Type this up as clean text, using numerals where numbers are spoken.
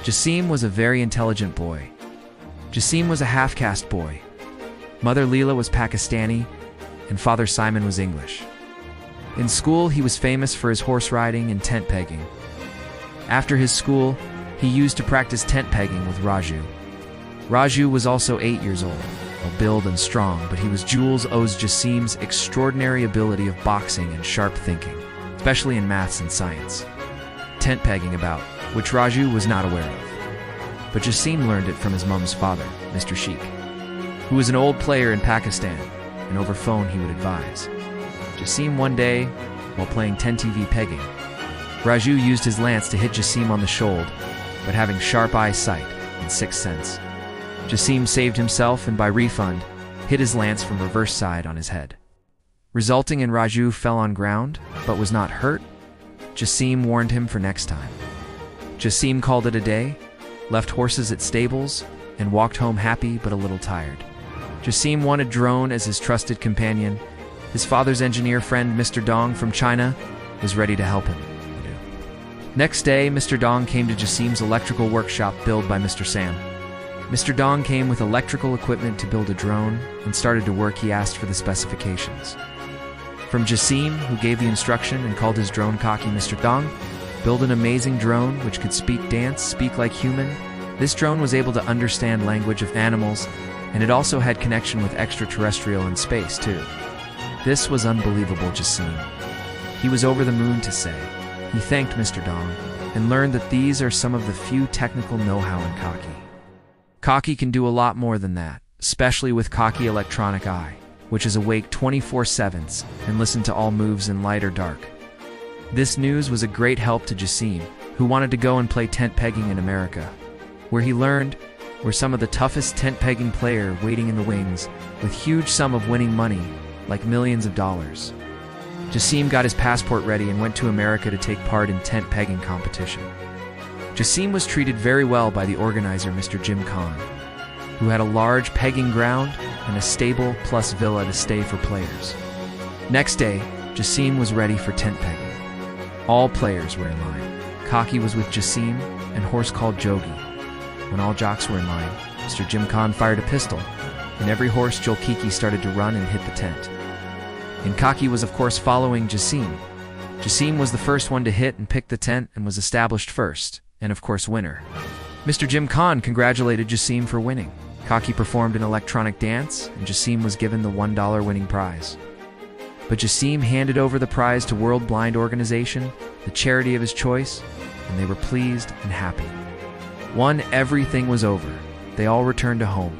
Jassim was a very intelligent boy. Jassim was a half-caste boy. Mother Leela was Pakistani, and Father Simon was English. In school, he was famous for his horse riding and tent pegging. After his school, he used to practice tent pegging with Raju. Raju was also 8 years old, well-built and strong, but he was Jules owes Jassim's extraordinary ability of boxing and sharp thinking, especially in maths and science. Tent pegging about, which Raju was not aware of. But Jassim learned it from his mum's father, Mr. Sheikh, who was an old player in Pakistan, and over phone he would advise. Jassim one day, while playing 10 pegging, Raju used his lance to hit Jassim on the shoulder, but having sharp eyesight and sixth sense, Jassim saved himself and by refund, hit his lance from reverse side on his head. Resulting in Raju fell on ground, but was not hurt. Jassim warned him for next time. Jassim called it a day, left horses at stables, and walked home happy but a little tired. Jassim wanted Drone as his trusted companion. His father's engineer friend, Mr. Dong from China, was ready to help him. Next day, Mr. Dong came to Jassim's electrical workshop built by Mr. Sam. Mr. Dong came with electrical equipment to build a drone and started to work. He asked for the specifications from Jassim, who gave the instruction and called his drone cocky. Mr. Dong built an amazing drone which could speak, dance, speak like human. This drone was able to understand language of animals, and it also had connection with extraterrestrial and space too. This was unbelievable. Jassim, he was over the moon to say. He thanked Mr. Dong and learned that these are some of the few technical know-how in Cocky. Cocky can do a lot more than that, especially with Cocky Electronic Eye, which is awake 24/7 and listen to all moves in light or dark. This news was a great help to Jassim, who wanted to go and play tent pegging in America, where he learned were some of the toughest tent pegging player waiting in the wings, with huge sum of winning money, like millions of dollars. Jassim got his passport ready and went to America to take part in tent pegging competition. Jassim was treated very well by the organizer, Mr. Jim Khan, who had a large pegging ground and a stable plus villa to stay for players. Next day, Jassim was ready for tent pegging. All players were in line. Cocky was with Jassim and horse called Jogi. When all jocks were in line, Mr. Jim Khan fired a pistol, and every horse Jolkiki started to run and hit the tent. And Cocky was of course following Jassim. Jassim was the first one to hit and pick the tent and was established first, and of course winner. Mr. Jim Khan congratulated Jassim for winning. Cocky performed an electronic dance, and Jassim was given the $1 winning prize. But Jassim handed over the prize to World Blind Organization, the charity of his choice, and they were pleased and happy. Everything was over. They all returned to home.